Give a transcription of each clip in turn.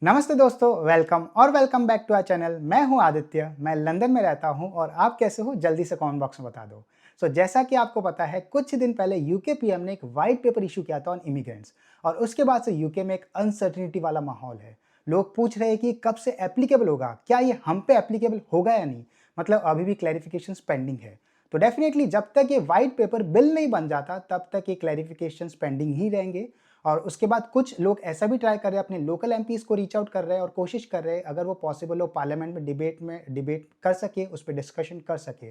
नमस्ते दोस्तों, welcome back to our channel. मैं हूं आदित्य, मैं लंदन में रहता हूं और आप कैसे हो जल्दी से कमेंट बॉक्स में बता दो। जैसा कि आपको पता है, कुछ दिन पहले यूके पीएम ने एक वाइट पेपर इशू किया था ऑन इमिग्रेंट्स और उसके बाद से यूके में एक अनसर्टिनिटी वाला माहौल है। लोग पूछ रहे हैं कि कब से एप्लीकेबल होगा, क्या ये हम पे एप्लीकेबल होगा या नहीं। मतलब अभी भी क्लैरिफिकेशन पेंडिंग है। तो डेफिनेटली जब तक ये वाइट पेपर बिल नहीं बन जाता तब तक ये क्लैरिफिकेशन पेंडिंग ही रहेंगे। और उसके बाद कुछ लोग ऐसा भी ट्राई कर रहे हैं, अपने लोकल एमपीज को रीच आउट कर रहे हैं और कोशिश कर रहे हैं अगर वो पॉसिबल हो पार्लियामेंट में डिबेट कर सके, उस पर डिस्कशन कर सके।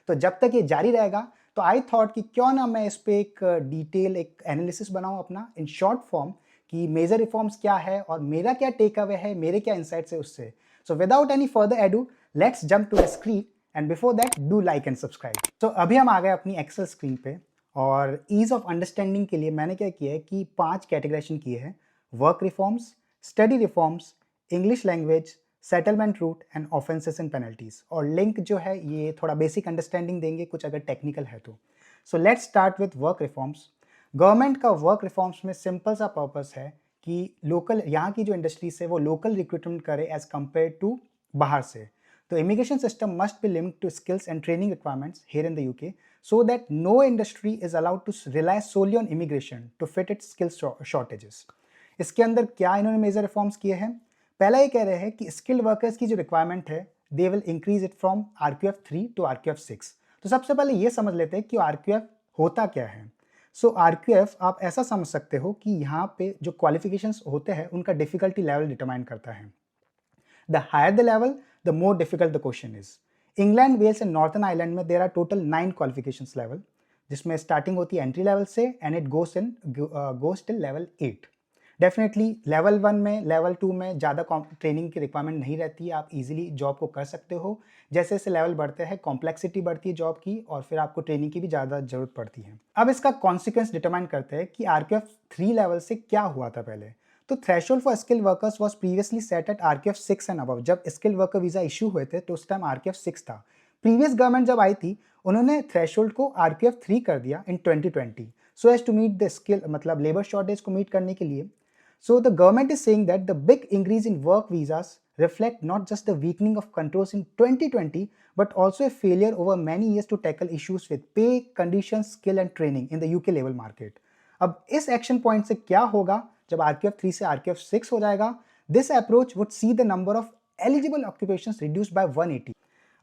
तो जब तक ये जारी रहेगा तो आई थॉट कि क्यों ना मैं इस पे एक डिटेल एक एनालिसिस बनाऊं अपना इन शॉर्ट फॉर्म कि मेजर रिफॉर्म्स क्या है और मेरा क्या टेक अवे है, मेरे क्या इंसाइट्स है उससे। So without any further ado, let's jump to the screen and before that do like and subscribe. तो अभी हम आ गए अपनी एक्सेल स्क्रीन पे और ईज ऑफ अंडरस्टैंडिंग के लिए मैंने क्या किया है कि 5 कैटेगराइजेशन किए हैं: work reforms, study reforms, English language, settlement route and offences and penalties. और लिंक जो है ये थोड़ा बेसिक अंडरस्टैंडिंग देंगे, कुछ अगर टेक्निकल है तो। So let's start with work reforms. Government का वर्क रिफॉर्म्स में सिंपल सा पर्पस है कि लोकल यहाँ की जो इंडस्ट्रीज है वो लोकल रिक्रूटमेंट करे एज कम्पेयर टू बाहर से। तो immigration system must be linked to skills and training requirements here in the UK so that no industry is allowed to rely solely on immigration to fit its skills shortages. इसके अंदर क्या इन्होंने major reforms किए हैं? पहला ये कह रहे हैं कि स्किल्ड वर्कर्स की जो रिक्वायरमेंट है they will increase it from RQF 3 to RQF 6। तो सबसे पहले ये समझ लेते हैं कि आरक्यूएफ होता क्या है। आरक्यूएफ आप ऐसा समझ सकते हो कि यहाँ पे जो क्वालिफिकेशंस होते हैं उनका डिफिकल्टी लेवल डिटरमाइन करता है। The higher the level the more difficult the question is. England, Wales and Northern Island में there are total 9 qualifications level, जिसमें स्टार्टिंग होती है एंट्री लेवल से and it goes till level 8। Definitely level 1 में, level 2 में ज़्यादा training की requirement नहीं रहती है, आप इजीली जॉब को कर सकते हो। जैसे जैसे लेवल बढ़ते हैं कॉम्प्लेक्सिटी बढ़ती है जॉब की और फिर आपको ट्रेनिंग की भी ज़्यादा जरूरत पड़ती है। अब इसका कॉन्सिक्वेंस डिटरमाइन करते हैं कि आरक्यूएफ 3 लेवल से क्या हुआ था पहले। तो threshold for skilled workers was previously set at RQF 6 and above. जब स्किल्ड वर्कर वीजा इशू हुए थे तो उस टाइम आरक्यूएफ 6 था। प्रीवियस गवर्नमेंट जब आई थी उन्होंने थ्रेशोल्ड को आरक्यूएफ 3 कर दिया in 2020 so as to meet the skill, मतलब लेबर शॉर्टेज को मीट करने के लिए। So the government is saying that the big increase in work visas reflect not just the weakening of controls in 2020 but also a failure over many years to tackle issues with pay, conditions, skill and training in the UK labor market. अब इस action point से क्या होगा जब आरक्यूएफ 3 से आरक्यूएफ 6 हो जाएगा? This approach would see the number of eligible occupations reduced by 180।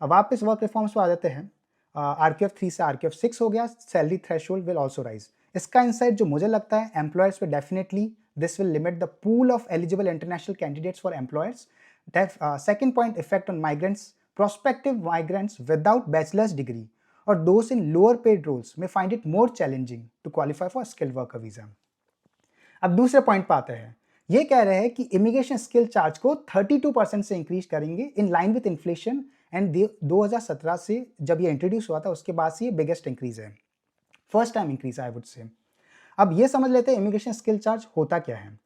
अब वापस वर्क रिफॉर्म्स पे आ जाते हैं। आरक्यूएफ 3 से आरक्यूएफ 6 हो गया, salary threshold will also rise. इसका इंसाइट जो मुझे लगता है, एम्प्लॉयर्स पे definitely this will limit the pool of eligible international candidates for employers. Second point, effect on migrants, prospective migrants without bachelor's degree or those in lower paid roles may find it more challenging to qualify for skilled worker visa. अब दूसरे point पे आते हैं। ये कह रहे हैं कि इमिग्रेशन स्किल चार्ज को 32% से इंक्रीज करेंगे in line with inflation and 2017 से जब ये इंट्रोड्यूस हुआ था उसके बाद से ये बिगेस्ट इंक्रीज है, first time increase I would से। अब ये समझ लेते हैं इमिग्रेशन स्किल चार्ज होता क्या है।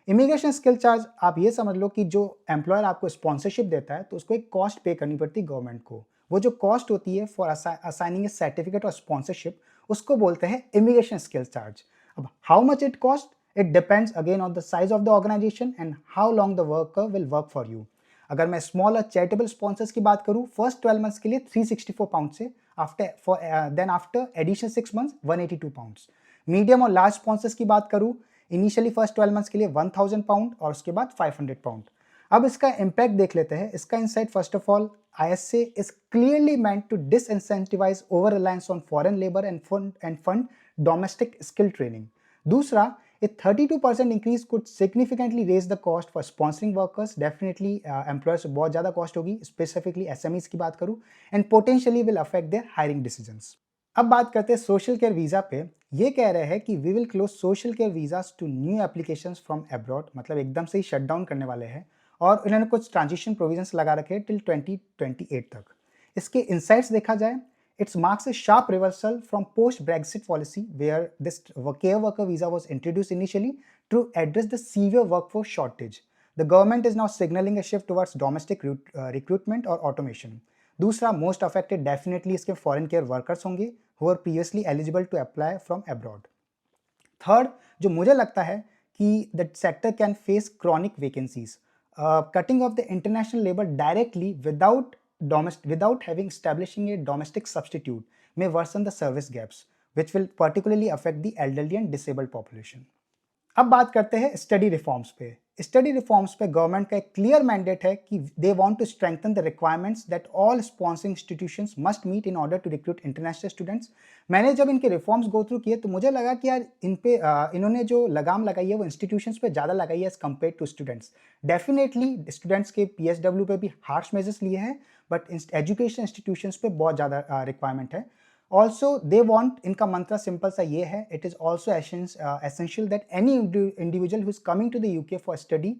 इमिग्रेशन स्किल चार्ज आप ये समझ लो कि जो एम्प्लॉयर आपको स्पॉन्सरशिप देता है तो उसको एक कॉस्ट पे करनी पड़ती है गवर्नमेंट को। वो जो कॉस्ट होती है फॉर असाइनिंग ए सर्टिफिकेट और स्पॉन्सरशिप उसको बोलते हैं इमिग्रेशन स्किल चार्ज। अब how much it cost, it depends again on the size of the organisation and how long the worker will work for you. अगर मैं small और charitable sponsors की बात करूँ, फर्स्ट 12 मंथ्स के लिए 364 पाउंड से, after additional 6 months 182 pounds. Medium और लार्ज स्पॉन्सर्स की बात करूं, इनिशियली फर्स्ट 12 मंथ्स के लिए 1000 पाउंड और उसके बाद 500 पाउंड। अब इसका इंपैक्ट देख लेते हैं। इसका insight, first of all, ISA is clearly meant to disincentivise over reliance on foreign labour and fund domestic skill training. दूसरा, a 32% increase could significantly raise the cost for sponsoring workers. Definitely employers बहुत ज्यादा cost होगी, specifically SMEs की बात करूं, and potentially will affect their hiring decisions. अब बात करते हैं सोशल केयर वीजा पे। ये कह रहे हैं कि we will close social care visas to new applications from abroad, मतलब एकदम से ही शट डाउन करने वाले हैं और इन्होंने कुछ ट्रांजिशन प्रोविजंस लगा रखे हैं टिल 2028 तक। इसके इनसाइट्स देखा जाए, it's marks a sharp reversal from post Brexit policy where this care worker visa was introduced initially to address the severe workforce shortage. The government is now signalling a shift towards domestic recruitment और automation. दूसरा, most affected definitely इसके foreign care workers होंगे who are previously eligible to apply from abroad. थर्ड, जो मुझे लगता है कि the sector can face chronic vacancies. cutting off the international labor directly without having establishing a domestic substitute may worsen the service gaps, which will particularly affect the elderly and disabled population. अब बात करते हैं study reforms पे। Study reforms पे government का एक clear mandate है कि they want to strengthen the requirements that all sponsoring institutions must meet in order to recruit international students. मैंने जब इनके रिफॉर्म्स गो थ्रू किए तो मुझे लगा कि यार इन पे इन्होंने जो लगाम लगाई है वो इंस्टीट्यूशंस पे ज़्यादा लगाई है as compare to students. Definitely students के PSW पे भी हार्श मेजर्स लिए हैं, बट एजुकेशन इंस्टीट्यूशंस पे बहुत ज़्यादा रिक्वायरमेंट है। Also, they want, इनका मंत्र सिंपल सा ये है, it is also essential that any individual who is coming to the UK for study,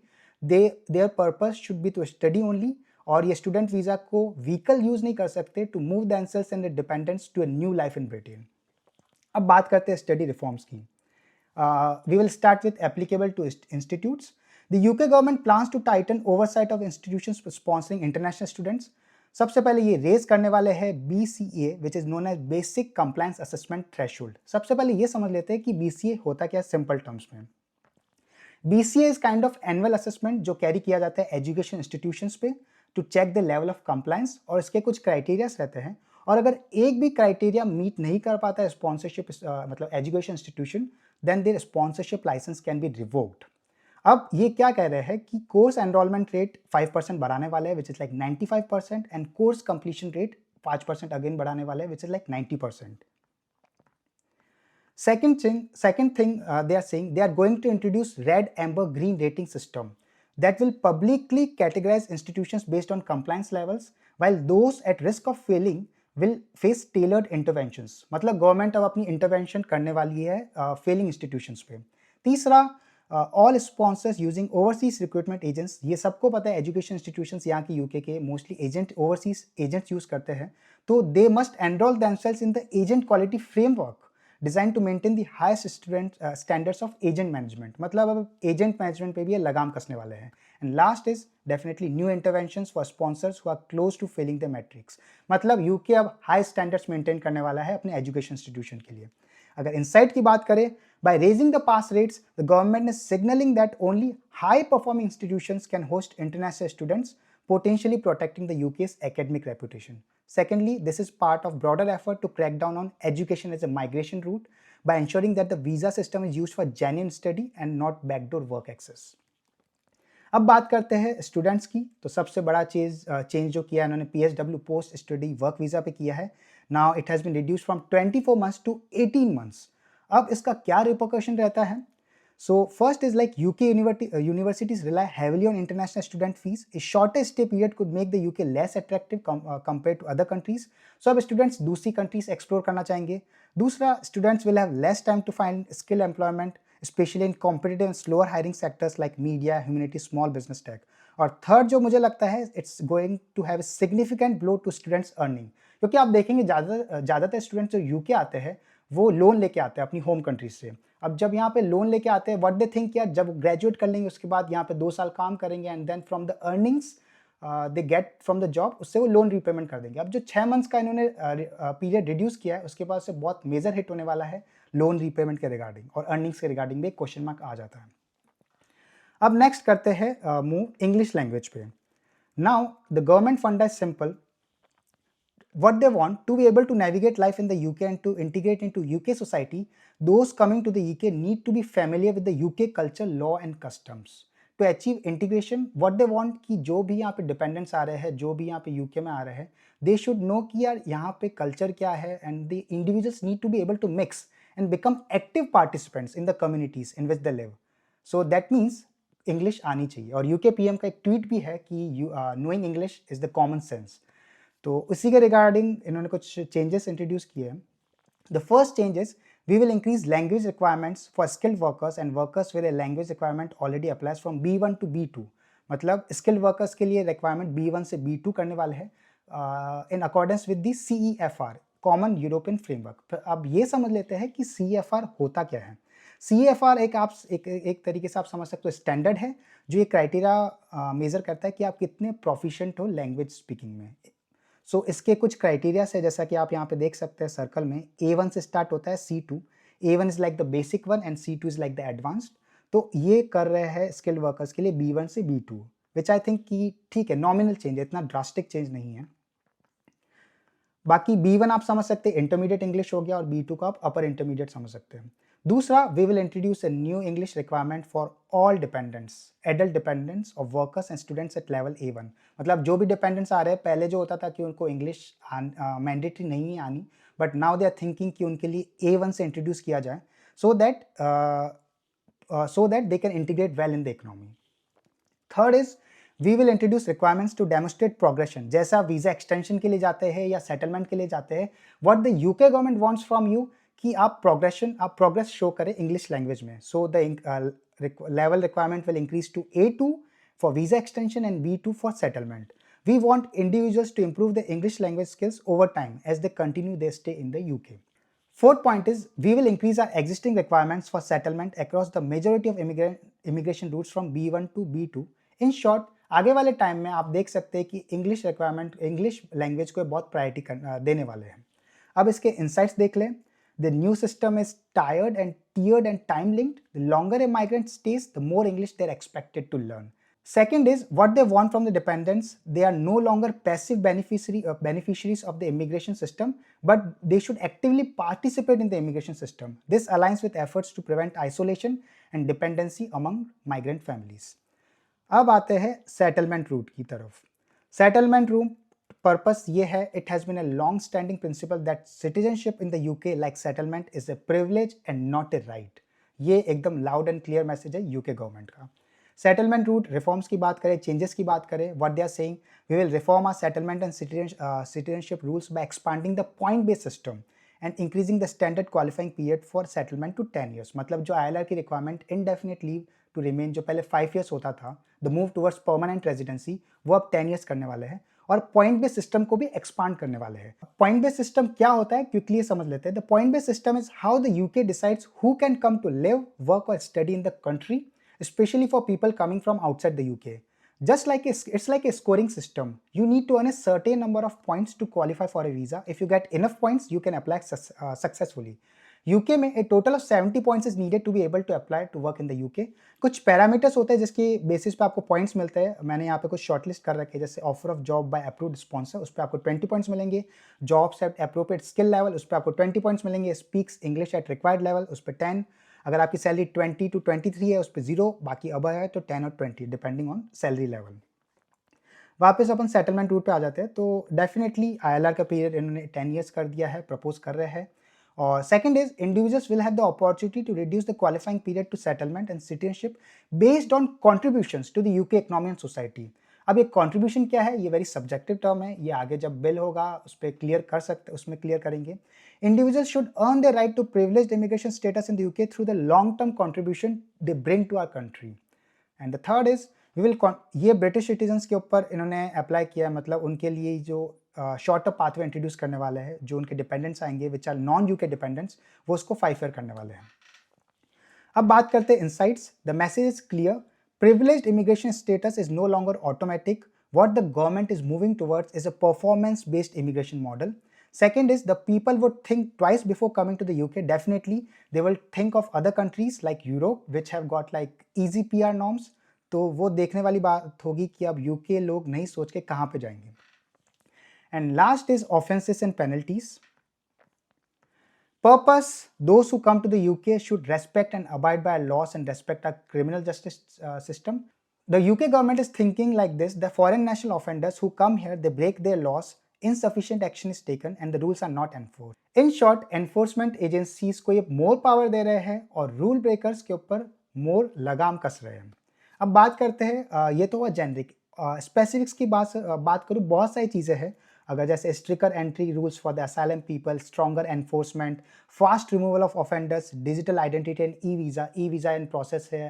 their purpose should be to study only, और ये स्टूडेंट वीज़ा को व्हीकल यूज़ नहीं कर सकते to move themselves and their dependents to a new life in Britain। अब बात करते हैं स्टडी रिफॉर्म्स की। We will start with applicable to institutes. The UK government plans to tighten oversight of institutions sponsoring international students. सबसे पहले ये raise करने वाले हैं BCA, which is known as basic compliance assessment threshold. सबसे पहले ये समझ लेते हैं कि BCA होता क्या है सिंपल टर्म्स में। BCA is kind of annual assessment जो कैरी किया जाता है एजुकेशन इंस्टीट्यूशंस पे to check the level of compliance, और इसके कुछ क्राइटेरियाज रहते हैं, और अगर एक भी क्राइटेरिया मीट नहीं कर पाता है स्पॉन्सरशिप मतलब education institution, then their sponsorship licence can be revoked. अब ये क्या कह रहे हैं कि कोर्स एनरोलमेंट रेट 5% बढ़ाने वाले हैं, which is like 95%, and course completion rate 5% again बढ़ाने वाले हैं, which is like 90%. Second thing they are saying, they are going to introduce red, amber, green rating system that will publicly categorize institutions based on compliance levels, while those at risk of failing will face tailored interventions. मतलब government अब अपनी intervention करने वाली है Fehling institutions पे। तीसरा, all sponsors using overseas recruitment agents. ये सबको पता है एजुकेशन इंस्टीट्यूशंस यहाँ की यूके के mostly agent overseas agents use करते हैं, तो they must enrol themselves in the agent quality framework design to maintain the highest standards of agent management. मतलब अब एजेंट मैनेजमेंट पे भी ये लगाम कसने वाले हैं। And last is definitely new interventions for sponsors who are close to failing the metrics. मतलब यूके अब हाई स्टैंडर्ड्स मेंटेन करने वाला है अपने एजुकेशन इंस्टीट्यूशन के लिए। अगर इनसाइट की बात करें, by raising the pass rates, the government is signaling that only high-performing institutions can host international students, potentially protecting the UK's academic reputation. Secondly, this is part of broader effort to crack down on education as a migration route by ensuring that the visa system is used for genuine study and not backdoor work access. अब बात करते हैं students की, तो सबसे बड़ा change जो किया इन्होंने PSW post study work visa पे किया है। Now it has been reduced from 24 months to 18 months। अब इसका क्या रिपोर्केशन रहता है? So first is like UK universities rely heavily on international student fees. A shortest stay period could make the UK less attractive compare to other countries. So अब students दूसरी countries explore करना चाहेंगे। दूसरा, students will have less time to find skill employment, especially in competitive and slower hiring sectors like media, humanity, small business tech. और third जो मुझे लगता है, it's going to have a significant blow to students earning, क्योंकि आप देखेंगे ज़्यादातर students जो यूके आते हैं वो लोन लेके आते हैं अपनी होम कंट्रीज से। अब जब यहाँ पे लोन लेके आते हैं, व्हाट दे थिंक यार जब ग्रेजुएट कर लेंगे उसके बाद यहाँ पे 2 साल काम करेंगे and then from the earnings they get from the job, उससे वो लोन रीपेमेंट कर देंगे। अब जो 6 months का इन्होंने पीरियड रिड्यूस किया है, उसके बाद से बहुत मेजर हिट होने वाला है लोन रीपेमेंट के रिगार्डिंग, और अर्निंग्स के रिगार्डिंग भी एक क्वेश्चन मार्क आ जाता है। अब नेक्स्ट करते हैं मूव इंग्लिश लैंग्वेज पे। नाउ द गवर्नमेंट फंडा is simple. What they want to be able to navigate life in the UK and to integrate into UK society, those coming to the UK need to be familiar with the UK culture, law and customs. To achieve integration, what they want कि जो भी यहाँ पे dependents आ रहे हैं, जो भी यहाँ पे UK में आ रहे हैं, they should know कि यार यहाँ पे culture क्या है, and the individuals need to be able to mix and become active participants in the communities in which they live. So that means English आनी चाहिए। और UK PM का एक tweet भी है कि knowing English is the common sense। तो उसी के रिगार्डिंग इन्होंने कुछ चेंजेस इंट्रोड्यूस किए हैं। The first changes, we will increase language requirements for skilled workers and workers with a language requirement already applies from B1 to B2। मतलब skilled workers के लिए रिक्वायरमेंट B1 से B2 करने वाले हैं in accordance with the CEFR, common European framework. अब ये समझ लेते हैं कि CEFR होता क्या है। CEFR एक तरीके से आप समझ सकते हो स्टैंडर्ड है जो ये क्राइटेरिया मेजर करता है कि आप कितने प्रोफिशिएंट हो लैंग्वेज स्पीकिंग में। सो इसके कुछ क्राइटेरियाज है, जैसा कि आप यहाँ पे देख सकते हैं सर्कल में। A1 से स्टार्ट होता है C2, A1 is like the basic one and C2 is like the advanced. तो ये कर रहे हैं स्किल्ड वर्कर्स के लिए B1 से B2। विच आई थिंक कि ठीक है, नॉमिनल चेंज है, इतना ड्रास्टिक चेंज नहीं है। बाकी B1 आप समझ सकते हैं इंटरमीडिएट इंग्लिश हो गया, और B2 को आप अपर इंटरमीडिएट समझ सकते हैं। दूसरा, we will introduce a new English requirement for all dependants, adult dependants of workers and students at level A1। मतलब जो भी डिपेंडेंट्स आ रहे हैं, पहले जो होता था कि उनको इंग्लिश मैंडेटरी नहीं आनी, but now they are thinking कि उनके लिए A1 से इंट्रोड्यूस किया जाए, so that they can integrate well in the economy. Third is, we will introduce requirements to demonstrate progression. जैसा वीजा एक्सटेंशन के लिए जाते हैं या सेटलमेंट के लिए जाते हैं, what the UK government wants from you कि आप प्रोग्रेस शो करें इंग्लिश लैंग्वेज में। So the level requirement will increase to A2 for visa extension and B2 for settlement. We want individuals to improve their English language skills over time as they continue their stay in the UK. Fourth point is, we will increase our existing requirements for settlement across the majority of immigration routes from B1 to B2. In short, आगे वाले time में आप देख सकते हैं कि English requirement, English language को बहुत प्रायोरिटी देने वाले हैं। अब इसके इंसाइट्स देख लें। The new system is tiered and time linked. The longer a migrant stays, the more English they're expected to learn. Second is, what they want from the dependents. They are no longer passive beneficiaries of the immigration system, but they should actively participate in the immigration system. This aligns with efforts to prevent isolation and dependency among migrant families. अब आते हैं settlement root की तरफ। Settlement root purpose ये है, it has been a long standing principle that citizenship in the UK like settlement is a privilege and not a right. ये एकदम loud and clear message है यूके गवर्नमेंट का। Settlement route reforms की बात करें, changes की बात करें, what they are saying, we will reform our settlement and citizenship rules by expanding the point based system and increasing the standard qualifying period for settlement to 10 years. मतलब जो ILR की requirement indefinite leave to remain जो पहले 5 years होता था, the move towards permanent residency, वो अब 10 years करने वाले हैं, और पॉइंट बेस्ड सिस्टम को भी एक्सपांड करने वाले हैं। पॉइंट बेस्ड सिस्टम क्या होता है, क्विकली समझ लेते हैं। The point based system is how the UK decides who can come to live, work और study in the country, especially for people coming from outside the UK. Just like it's like a scoring system. You need to earn a certain number of points to qualify for a visa. If you get enough points, you can apply successfully. UK में a total of 70 points is needed to be able to apply to work in the UK. कुछ parameters होते हैं जिसकी basis पे आपको points मिलते हैं। मैंने यहाँ पे कुछ शॉर्टलिस्ट कर रखे हैं, जैसे offer of job by approved sponsor, उस पर आपको 20 पॉइंट्स मिलेंगे। Jobs eight appropriate skill level, उस पर आपको 20 पॉइंट्स मिलेंगे। Speaks English at required level, उस पर 10। अगर आपकी सैलरी 20 to 23 है, उस पर 0, बाकी अब है तो 10 और 20 डिपेंडिंग ऑन सैलरी लेवल। वापस अपन सेटलमेंट रूट पे आ जाते हैं। तो डेफिनेटली ILR का पीरियड इन्होंने 10 ईयर्स कर दिया है, प्रपोज कर रहे हैं। और second is, individuals will have the opportunity to reduce the qualifying period to settlement and citizenship based on contributions to the UK economy and society. अब ये कॉन्ट्रीब्यूशन क्या है, ये वेरी सब्जेक्टिव टर्म है, ये आगे जब बिल होगा उस पर क्लियर कर सकते, उसमें क्लियर करेंगे। Individuals should earn their right to privileged immigration status in the UK through the long-term contribution they bring to our country. And the third is, ये ब्रिटिश सिटीजन्स के ऊपर इन्होंने अप्लाई किया है, मतलब उनके लिए जो शॉर्ट टर्म पाथवे इंट्रोड्यूस करने वाले हैं, जो उनके डिपेंडेंट्स आएंगे which are non UK dependants, वो उसको 5 ईयर करने वाले हैं। अब बात करते हैं insights. The message is clear, privileged immigration status is no longer automatic. What the government is moving towards is a performance-based immigration model. Second is, the people would think twice before coming to the UK. Definitely, they will think of other countries like Europe, which have got like easy PR norms. तो वो देखने वाली बात होगी कि अब UK लोग नहीं सोच के कहाँ पे जाएंगे। And last is offenses and penalties. Purpose, those who come to the UK should respect and abide by laws and respect our criminal justice system. The UK government is thinking like this: the foreign national offenders who come here, they break their laws, insufficient action is taken and the rules are not enforced. In short, enforcement agencies को ये more power दे रहे हैं और rule breakers के ऊपर more लगाम कस रहे हैं। अब बात करते हैं, ये तो हुआ जेनरिक। स्पेसिफिक्स की बात करूँ, बहुत सारी चीज़ें हैं। अगर जैसे stricter entry rules for the asylum people, stronger enforcement, fast removal of offenders, digital identity and e visa in process है।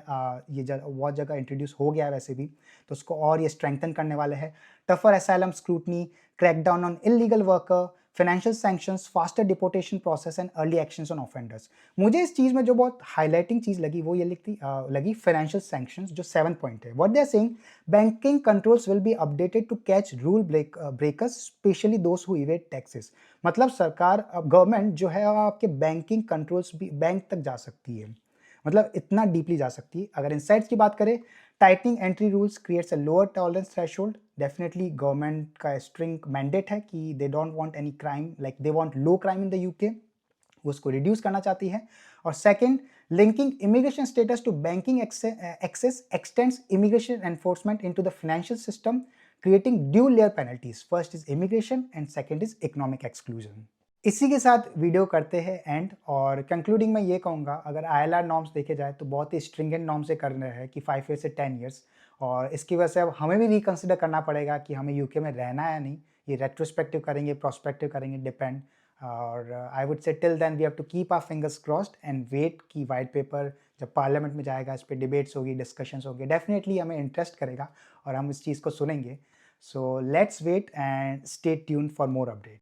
ये बहुत जगह इंट्रोड्यूस हो गया है वैसे भी, तो उसको और ये स्ट्रेंथन करने वाले हैं। Tougher asylum scrutiny, crackdown on illegal worker, financial sanctions, faster deportation process and early actions on offenders. मुझे इस चीज़ में जो बहुत हाईलाइटिंग चीज़ लगी वो ये लगी फाइनेंशियल सैंक्शंस, जो 7 पॉइंट है। What they are saying, banking controls will be updated to catch rule breakers, especially those who evade taxes. मतलब सरकार, गवर्नमेंट जो है आपके बैंकिंग कंट्रोल्स भी बैंक तक जा सकती है, मतलब इतना डीपली जा सकती है। अगर इनसाइट्स की बात करें, tightening entry rules creates a lower tolerance threshold. Definitely government का स्ट्रिंग मैंडेट है कि they don't want any crime, like they want low crime in the UK, वो उसको रिड्यूस करना चाहती है। और second, linking immigration status to banking access extends immigration enforcement into the financial system, creating dual layer penalties. First is immigration and second is economic exclusion. इसी के साथ video करते हैं एंड, और कंक्लूडिंग में ये कहूँगा, अगर ILR नॉर्म्स देखे जाए तो बहुत ही स्ट्रिंगेंट नॉर्म से कर रहे हैं कि 5 ईयर से 10 ईयर्स, और इसकी वजह से अब हमें भी रिकंसिडर करना पड़ेगा कि हमें यूके में रहना है या नहीं। ये रेट्रोस्पेक्टिव करेंगे, प्रोस्पेक्टिव करेंगे, डिपेंड। और I would say till then we have to keep our fingers crossed and wait कि वाइट पेपर जब पार्लियामेंट में जाएगा, इस पर डिबेट्स होगी, डिस्कशंस होंगे, डेफिनेटली हमें इंटरेस्ट करेगा और हम इस चीज़ को सुनेंगे। So let's wait and stay tuned for more update.